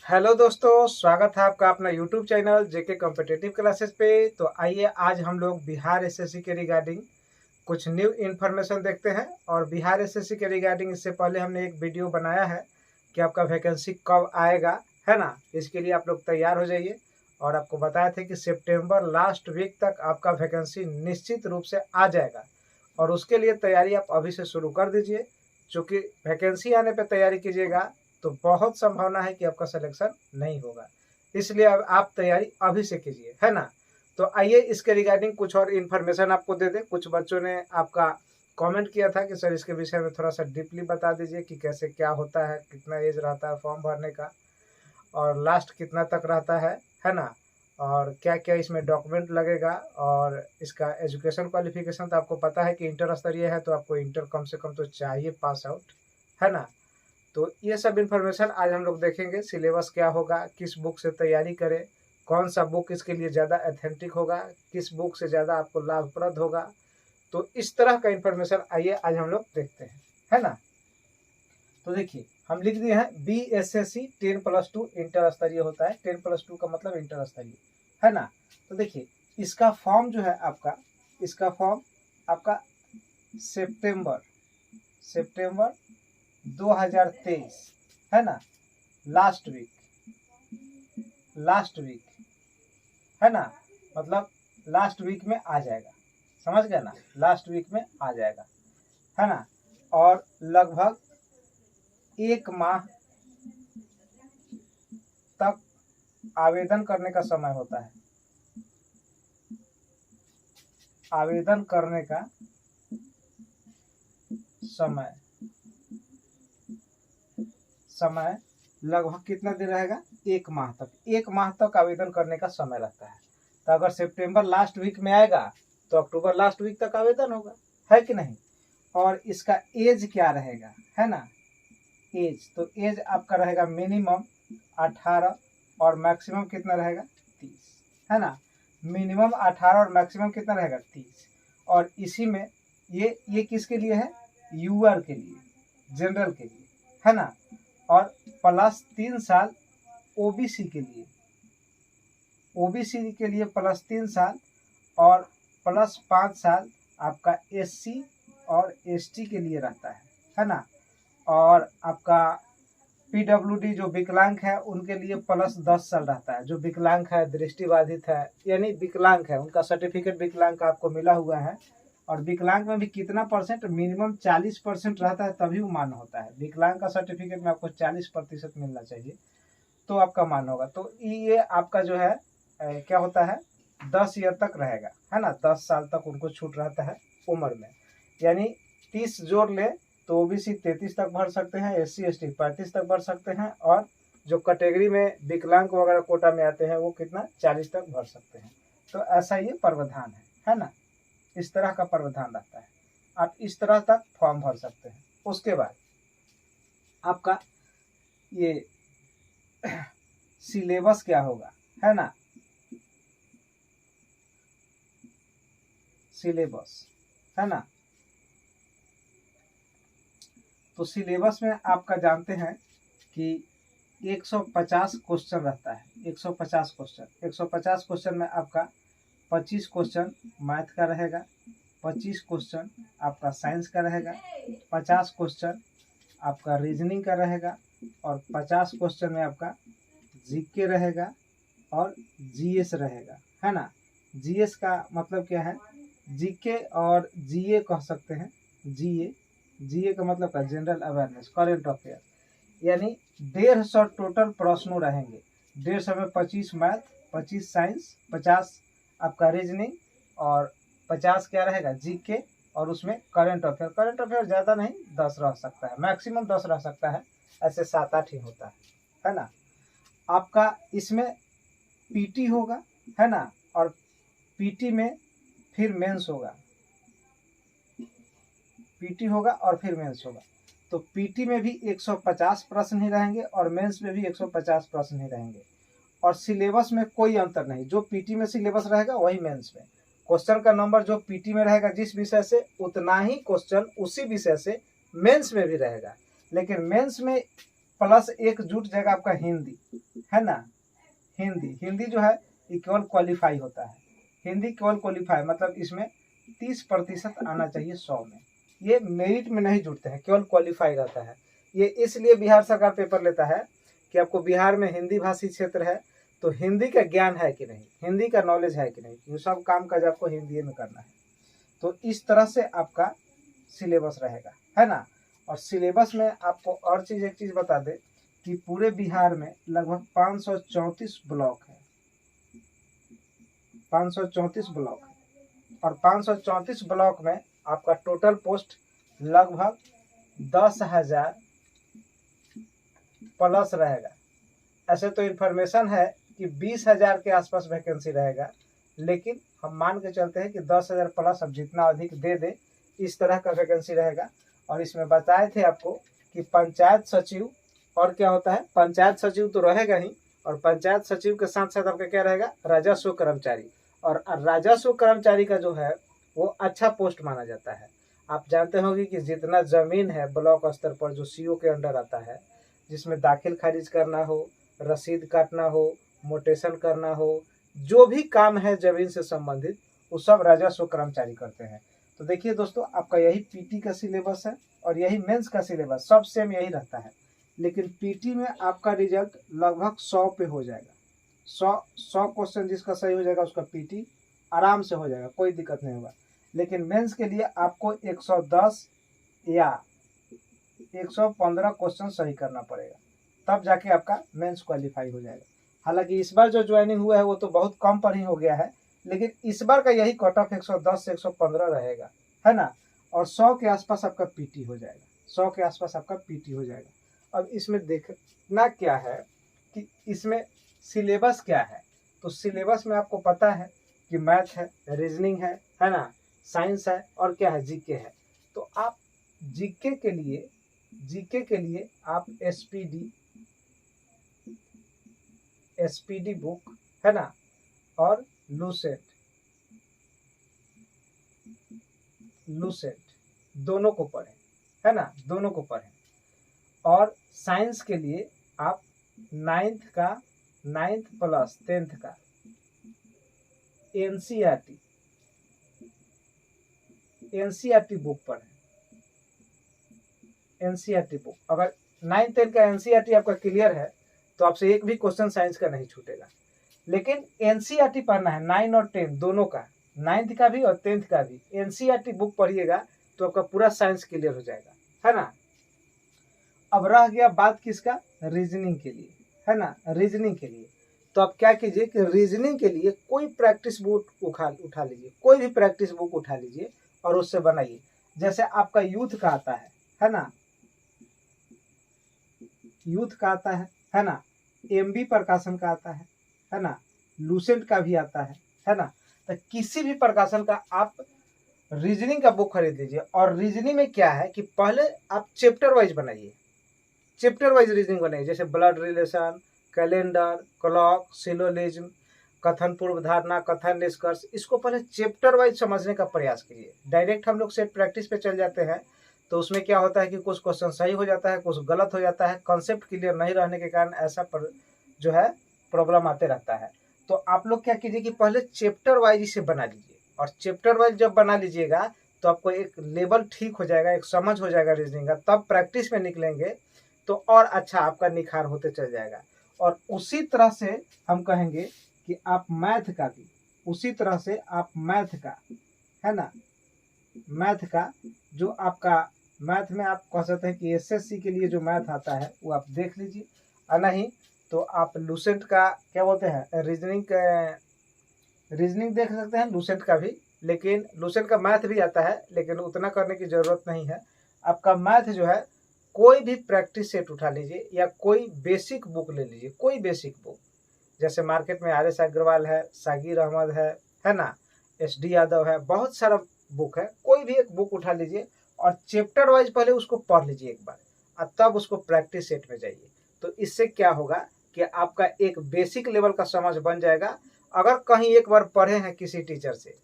Hello दोस्तों, स्वागत है आपका अपना यूट्यूब चैनल जेके कॉम्पिटिटिव क्लासेस पे। तो आइए आज हम लोग बिहार एसएससी के रिगार्डिंग कुछ न्यू इन्फॉर्मेशन देखते हैं। और बिहार एसएससी के रिगार्डिंग इससे पहले हमने एक वीडियो बनाया है कि आपका वैकेंसी कब आएगा, है ना। इसके लिए आप लोग तैयार हो जाइए। और आपको बताए थे कि सितंबर लास्ट वीक तक आपका वैकेंसी निश्चित रूप से आ जाएगा और उसके लिए तैयारी आप अभी से शुरू कर दीजिए। चूँकि वैकेंसी आने पर तैयारी कीजिएगा तो बहुत संभावना है कि आपका सिलेक्शन नहीं होगा, इसलिए अब आप तैयारी अभी से कीजिए, है ना। तो आइए इसके रिगार्डिंग कुछ और इन्फॉर्मेशन आपको दे दें। कुछ बच्चों ने आपका कमेंट किया था कि सर इसके विषय में थोड़ा सा डीपली बता दीजिए कि कैसे क्या होता है, कितना एज रहता है फॉर्म भरने का और लास्ट कितना तक रहता है ना। और क्या क्या इसमें डॉक्यूमेंट लगेगा और इसका एजुकेशन क्वालिफिकेशन तो आपको पता है कि इंटर स्तरीय है, तो आपको इंटर कम से कम तो चाहिए पास आउट, है ना। तो ये सब इन्फॉर्मेशन आज हम लोग देखेंगे। सिलेबस क्या होगा, किस बुक से तैयारी करें, कौन सा बुक इसके लिए ज़्यादा ऑथेंटिक होगा, किस बुक से ज़्यादा आपको लाभप्रद होगा। तो इस तरह का इन्फॉर्मेशन आइए आज हम लोग देखते हैं, है ना। तो देखिए हम लिख दिए हैं BSSC 10+2 इंटर स्तरीय होता है। 10+2 का मतलब इंटर स्तरीय, है ना। तो देखिए इसका फॉर्म जो है आपका, इसका फॉर्म आपका सितंबर 2023, है ना। लास्ट वीक, है ना। मतलब लास्ट वीक में आ जाएगा, समझ गए ना, लास्ट वीक में आ जाएगा, है ना। और लगभग 1 माह तक आवेदन करने का समय होता है। आवेदन करने का समय लगभग कितना दिन रहेगा, 1 माह तक। 1 माह तक आवेदन करने का समय लगता है। तो अगर सितंबर लास्ट वीक में आएगा तो अक्टूबर लास्ट वीक तक आवेदन होगा, है कि नहीं। और इसका एज क्या रहेगा, है ना। एज तो एज आपका रहेगा मिनिमम 18 और मैक्सिमम कितना रहेगा 30, है ना। मिनिमम 18 और मैक्सिमम कितना रहेगा 30। और इसी में ये किसके लिए है, यूआर के लिए, जनरल के लिए, है ना। और प्लस 3 साल ओबीसी के लिए, प्लस 3 साल और प्लस 5 साल आपका एससी और एसटी के लिए रहता है ना। और आपका पीडब्ल्यूडी जो विकलांग है उनके लिए प्लस 10 साल रहता है। जो विकलांग है, दृष्टिबाधित है, यानी विकलांग है, उनका सर्टिफिकेट विकलांग का आपको मिला हुआ है। और विकलांग में भी कितना परसेंट, मिनिमम 40% रहता है तभी वो मान्य होता है। विकलांग का सर्टिफिकेट में आपको 40% मिलना चाहिए तो आपका मान्य होगा। तो ये आपका जो है क्या होता है 10 ईयर तक रहेगा, है ना। 10 साल तक उनको छूट रहता है उम्र में। यानी 30 जोड़ ले तो ओबीसी 33 तक भर सकते हैं, एससी एसटी 35 तक भर सकते हैं, और जो कैटेगरी में विकलांग वगैरह कोटा में आते हैं वो कितना 40 तक भर सकते हैं। तो ऐसा ये प्रावधान है ना। इस तरह का प्रावधान रहता है। आप इस तरह तक फॉर्म भर सकते हैं। उसके बाद आपका ये सिलेबस क्या होगा, है ना। सिलेबस, है ना। तो सिलेबस में आपका जानते हैं कि 150 क्वेश्चन रहता है। 150 क्वेश्चन में आपका 25 क्वेश्चन मैथ का रहेगा, 25 क्वेश्चन आपका साइंस का रहेगा, 50 क्वेश्चन आपका रीजनिंग का रहेगा, और 50 क्वेश्चन में आपका जीके रहेगा और जीएस रहेगा, है ना। जीएस का मतलब क्या है, जीके और जीए कह सकते हैं। जीए का मतलब है जनरल अवेयरनेस, करंट अफेयर। यानी 150 टोटल प्रश्नों रहेंगे। 150 में 25 मैथ, 25 साइंस, 50 आपका रीजनिंग और 50 क्या रहेगा जीके, और उसमें करंट अफेयर ज़्यादा नहीं 10 रह सकता है, मैक्सिमम 10 रह सकता है। ऐसे 7-8 ही होता है ना। आपका इसमें पीटी होगा, है ना। और पीटी में फिर मेंस होगा, पीटी होगा और फिर मेंस होगा। तो पीटी में भी 150 प्रश्न ही रहेंगे और मेंस में भी 150 प्रश्न ही रहेंगे। और सिलेबस में कोई अंतर नहीं, जो पीटी में सिलेबस रहेगा वही मेंस में। क्वेश्चन का नंबर जो पीटी में रहेगा जिस विषय से, उतना ही क्वेश्चन उसी विषय से मेंस में भी रहेगा। लेकिन मेंस में +1 जुट जाएगा आपका हिंदी, है ना। हिंदी जो है ये केवल क्वालिफाई होता है, हिंदी केवल क्वालिफाई मतलब इसमें 30% आना चाहिए 100 में, ये मेरिट में नहीं जुड़ते हैं, केवल क्वालिफाई रहता है। ये इसलिए बिहार सरकार पेपर लेता है कि आपको बिहार में हिंदी भाषी क्षेत्र है तो हिंदी का ज्ञान है कि नहीं, हिंदी का नॉलेज है कि नहीं, ये सब काम काज आपको हिंदी में करना है। तो इस तरह से आपका सिलेबस रहेगा, है ना। और सिलेबस में आपको और एक चीज़ बता दे कि पूरे बिहार में लगभग 534 ब्लॉक है, 534 ब्लॉक है, और 534 ब्लॉक में आपका टोटल पोस्ट लगभग 10,000 प्लस रहेगा। ऐसे तो इन्फॉर्मेशन है कि 20,000 के आसपास वैकेंसी रहेगा, लेकिन हम मान के चलते हैं कि 10,000 प्लस, अब जितना अधिक दे दे इस तरह का वैकेंसी रहेगा। और इसमें बताए थे आपको कि पंचायत सचिव और क्या होता है, पंचायत सचिव तो रहेगा ही, और पंचायत सचिव के साथ साथ आपका क्या रहेगा, राजस्व कर्मचारी। और राजस्व कर्मचारी का जो है वो अच्छा पोस्ट माना जाता है। आप जानते होंगे कि जितना जमीन है ब्लॉक स्तर पर जो सीओ के अंडर आता है, जिसमें दाखिल खारिज करना हो, रसीद काटना हो, मोटेशन करना हो, जो भी काम है जमीन से संबंधित वो सब राजस्व कर्मचारी करते हैं। तो देखिए दोस्तों, आपका यही पीटी का सिलेबस है और यही मेंस का सिलेबस, सब सेम यही रहता है। लेकिन पीटी में आपका रिजल्ट लगभग 100 पे हो जाएगा, 100 क्वेश्चन जिसका सही हो जाएगा उसका पीटी आराम से हो जाएगा, कोई दिक्कत नहीं होगा। लेकिन मेंस के लिए आपको 110 या 115 क्वेश्चन सही करना पड़ेगा, तब जाके आपका मेंस क्वालिफाई हो जाएगा। हालांकि इस बार जो ज्वाइनिंग हुआ है वो तो बहुत कम पर ही हो गया है, लेकिन इस बार का यही कट ऑफ 110 से 115 रहेगा, है ना। और 100 के आसपास आपका पीटी हो जाएगा, 100 के आसपास आपका पीटी हो जाएगा। अब इसमें देखना क्या है कि इसमें सिलेबस क्या है। तो सिलेबस में आपको पता है कि मैथ है, रीजनिंग है ना, साइंस है और क्या है, जीके है। तो आप जीके के लिए आप एसपीडी बुक, है ना, और लूसेंट दोनों को पढ़ें, है ना, दोनों को पढ़ें। और साइंस के लिए आप 9th प्लस 10th का एनसीईआरटी बुक पढ़ें। एनसीईआरटी बुक, अगर 9th 10th का एनसीईआरटी आपका क्लियर है तो आपसे एक भी क्वेश्चन साइंस का नहीं छूटेगा। लेकिन एनसीईआरटी पढ़ना है 9 और 10 दोनों का, 9th का भी और 10th का भी एनसीईआरटी बुक पढ़िएगा तो आपका पूरा साइंस क्लियर हो जाएगा, है ना। अब रह गया बात किसका, रीजनिंग के लिए, है ना। रीजनिंग के लिए तो आप क्या कीजिए कि रीजनिंग के लिए कोई प्रैक्टिस बुक उठा लीजिए, कोई भी प्रैक्टिस बुक उठा लीजिए और उससे बनाइए। जैसे आपका यूथ का आता है ना, यूथ का आता है ना, एमबी प्रकाशन का आता है ना, लूसेंट का भी आता है ना। तो किसी भी प्रकाशन का आप रीजनिंग का बुक खरीद लीजिए। और रीजनिंग में क्या है कि पहले आप चैप्टर वाइज बनाइए, चैप्टर वाइज रीजनिंग बनाइए। जैसे blood relation, calendar, clock, syllogism, कथन पूर्व धारणा, कथन निष्कर्ष, इसको पहले चैप्टर वाइज समझने का प्रयास कीजिए। डायरेक्ट हम लोग सेट प्रैक्टिस पे चल जाते हैं तो उसमें क्या होता है कि कुछ क्वेश्चन सही हो जाता है, कुछ गलत हो जाता है, कॉन्सेप्ट क्लियर नहीं रहने के कारण ऐसा जो है प्रॉब्लम आते रहता है। तो आप लोग क्या कीजिए कि पहले चैप्टर वाइज इसे बना लीजिए, और चैप्टर वाइज जब बना लीजिएगा तो आपको एक लेवल ठीक हो जाएगा, एक समझ हो जाएगा रीजनिंग का, तब प्रैक्टिस में निकलेंगे तो और अच्छा आपका निखार होते चल जाएगा। और उसी तरह से हम कहेंगे कि आप मैथ का भी, उसी तरह से आप मैथ का, है ना, मैथ का जो आपका मैथ में आप कह सकते हैं कि एसएससी के लिए जो मैथ आता है वो आप देख लीजिए, और नहीं तो आप लूसेंट का क्या बोलते हैं रीजनिंग देख सकते हैं, लूसेंट का भी। लेकिन लूसेंट का मैथ भी आता है लेकिन उतना करने की ज़रूरत नहीं है। आपका मैथ जो है कोई भी प्रैक्टिस सेट उठा लीजिए या कोई बेसिक बुक ले लीजिए, कोई बेसिक बुक। जैसे मार्केट में आर एस अग्रवाल है, सागिर अहमद है ना, SD यादव है, बहुत सारा बुक है, कोई भी एक बुक उठा लीजिए और चैप्टर वाइज पहले उसको पढ़ लीजिए एक बार, और तब उसको प्रैक्टिस सेट में जाइए। तो इससे क्या होगा कि आपका एक बेसिक लेवल का समझ बन जाएगा। अगर कहीं एक बार पढ़े हैं किसी टीचर से,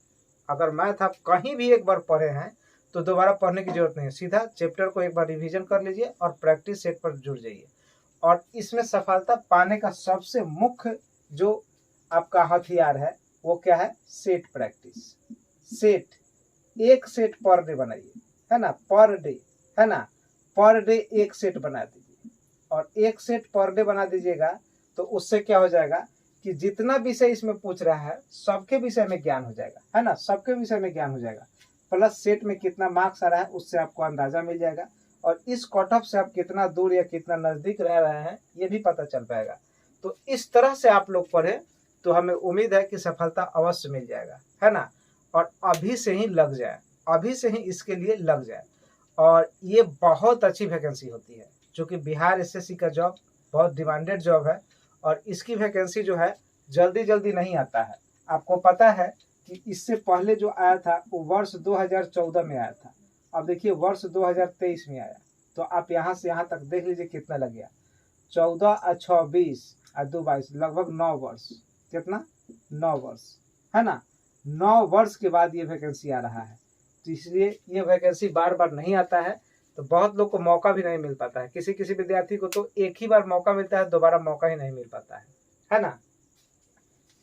अगर मैथ आप कहीं भी एक बार पढ़े हैं तो दोबारा पढ़ने की जरूरत नहीं है, सीधा चैप्टर को एक बार रिवीजन कर लीजिए और प्रैक्टिस सेट पर जुड़ जाइए। और इसमें सफलता पाने का सबसे मुख्य जो आपका हथियार है वो क्या है? Set practice. सेट, एक सेट पर डे बनाइए, है ना, पर डे, है ना, पर डे एक सेट बना दीजिए। और एक सेट पर डे बना दीजिएगा तो उससे क्या हो जाएगा कि जितना विषय इसमें पूछ रहा है सबके विषय में ज्ञान हो जाएगा, है ना, सबके विषय में ज्ञान हो जाएगा। प्लस सेट में कितना मार्क्स आ रहा है उससे आपको अंदाजा मिल जाएगा, और इस कट ऑफ से आप कितना दूर या कितना नजदीक रह रहे हैं ये भी पता चल पाएगा। तो इस तरह से आप लोग पढ़े तो हमें उम्मीद है कि सफलता अवश्य मिल जाएगा, है ना। और अभी से ही लग जाए, अभी से ही इसके लिए लग जाए। और ये बहुत अच्छी वैकेंसी होती है, क्योंकि बिहार एसएससी का जॉब बहुत डिमांडेड जॉब है, और इसकी वैकेंसी जो है जल्दी जल्दी नहीं आता है। आपको पता है कि इससे पहले जो आया था वो वर्ष 2014 में आया था, अब देखिए वर्ष 2023 में आया। तो आप यहाँ से यहाँ तक देख लीजिए कितना लग गया, 14 और 6 20 और 2 22, लगभग 9 वर्ष। कितना? 9 वर्ष, है ना। 9 वर्ष के बाद ये वैकेंसी आ रहा है। तो इसलिए ये वैकेंसी बार बार नहीं आता है, तो बहुत लोग को मौका भी नहीं मिल पाता है। किसी किसी विद्यार्थी को तो एक ही बार मौका मिलता है, दोबारा मौका ही नहीं मिल पाता है ना।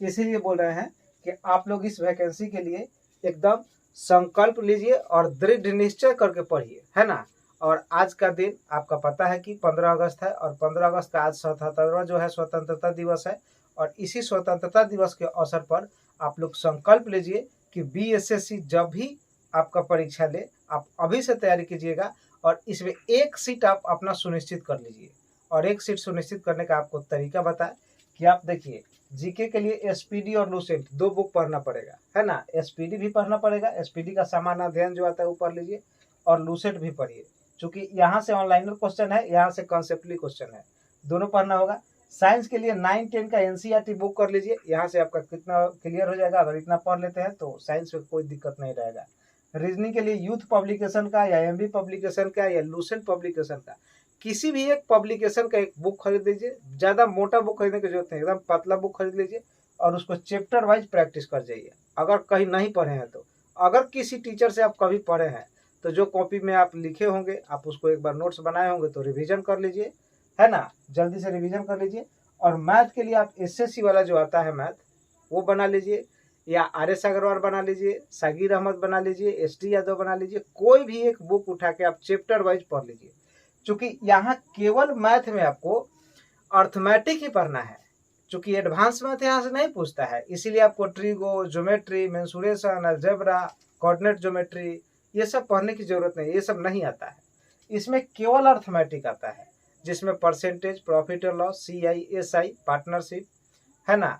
इसीलिए बोल रहे हैं कि आप लोग इस वैकेंसी के लिए एकदम संकल्प लीजिए और दृढ़ निश्चय करके पढ़िए, है ना। और आज का दिन आपका पता है कि 15 अगस्त है, और 15 अगस्त का आज 77वां जो है स्वतंत्रता दिवस है। और इसी स्वतंत्रता दिवस के अवसर पर आप लोग संकल्प लीजिए कि बीएसएससी जब भी आपका परीक्षा ले आप अभी से तैयारी कीजिएगा, और इसमें एक सीट आप अपना सुनिश्चित कर लीजिए। और एक सीट सुनिश्चित करने का आपको तरीका बताएं कि आप देखिए, जीके के लिए एसपीडी और लूसेंट 2 बुक पढ़ना पड़ेगा, है ना। एसपीडी भी पढ़ना पड़ेगा, एसपीडी का सामान्य अध्ययन जो आता है वो पढ़ लीजिए, और लूसेंट भी पढ़िए, क्योंकि यहाँ से ऑनलाइन क्वेश्चन है, यहाँ से कॉन्सेप्टली क्वेश्चन है, दोनों पढ़ना होगा। साइंस के लिए 9 10 का एनसीईआरटी बुक कर लीजिए, यहाँ से आपका कितना क्लियर हो जाएगा। अगर इतना पढ़ लेते हैं तो साइंस में कोई दिक्कत नहीं रहेगा। रीजनिंग के लिए यूथ पब्लिकेशन का या एमबी पब्लिकेशन का या लूसेंट पब्लिकेशन का किसी भी एक पब्लिकेशन का एक बुक खरीद लीजिए। ज़्यादा मोटा बुक खरीदने की जरूरत नहीं, एकदम पतला बुक खरीद लीजिए और उसको चैप्टर वाइज प्रैक्टिस कर जाइए। अगर कहीं नहीं पढ़े हैं तो, अगर किसी टीचर से आप कभी पढ़े हैं तो जो कॉपी में आप लिखे होंगे आप उसको एक बार नोट्स बनाए होंगे तो रिवीजन कर लीजिए, है ना, जल्दी से रिवीजन कर लीजिए। और मैथ के लिए आप एसएससी वाला जो आता है मैथ वो बना लीजिए, या आर.एस. अग्रवाल बना लीजिए, सागिर अहमद बना लीजिए, एस.डी. यादव बना लीजिए। कोई भी एक बुक उठा के आप चैप्टर वाइज पढ़ लीजिए, क्योंकि यहाँ केवल मैथ में आपको अर्थमेटिक ही पढ़ना है, क्योंकि एडवांस मैथ यहाँ से नहीं पूछता है। इसीलिए आपको trigo, geometry, mensuration, algebra, coordinate geometry ये सब पढ़ने की जरूरत नहीं, ये सब नहीं आता है। इसमें केवल अर्थमेटिक आता है, जिसमें percentage, profit and loss, CI, SI, partnership, है ना,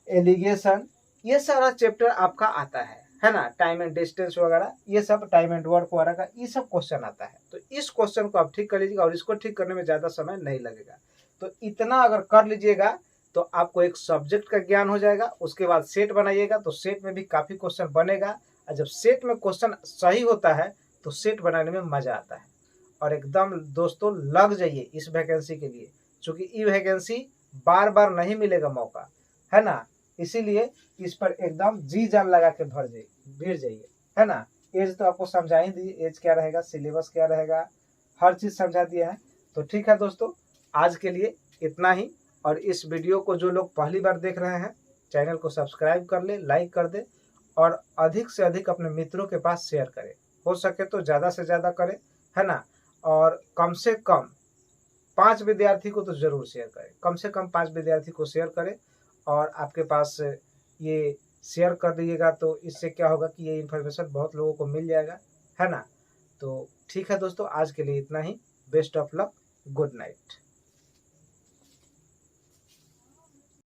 एलिगेशन, ये सारा चैप्टर आपका आता है ना। टाइम एंड डिस्टेंस वगैरह, ये सब टाइम एंड वर्क वगैरह का ये सब क्वेश्चन आता है। तो इस क्वेश्चन को आप ठीक कर लीजिएगा, और इसको ठीक करने में ज़्यादा समय नहीं लगेगा। तो इतना अगर कर लीजिएगा तो आपको एक सब्जेक्ट का ज्ञान हो जाएगा। उसके बाद सेट बनाइएगा तो सेट में भी काफ़ी क्वेश्चन बनेगा, और जब सेट में क्वेश्चन सही होता है तो सेट बनाने में मज़ा आता है। और एकदम दोस्तों लग जाइए इस वैकेंसी के लिए, क्योंकि ये वैकेंसी बार बार नहीं मिलेगा मौका, है ना। इसीलिए इस पर एकदम जी जान लगा के भिड़ जाइए, है ना। एज तो आपको समझा ही दी, एज क्या रहेगा, सिलेबस क्या रहेगा, हर चीज़ समझा दिया है। तो ठीक है दोस्तों, आज के लिए इतना ही। और इस वीडियो को जो लोग पहली बार देख रहे हैं चैनल को सब्सक्राइब कर ले, लाइक कर दे, और अधिक से अधिक अपने मित्रों के पास शेयर करें। हो सके तो ज़्यादा से ज़्यादा करें, है ना। और कम से कम 5 विद्यार्थी को तो ज़रूर शेयर करें, कम से कम 5 विद्यार्थी को शेयर करें। और आपके पास ये शेयर कर दीजिएगा तो इससे क्या होगा कि ये इन्फॉर्मेशन बहुत लोगों को मिल जाएगा, है ना। तो ठीक है दोस्तों, आज के लिए इतना ही। Best of luck, good night.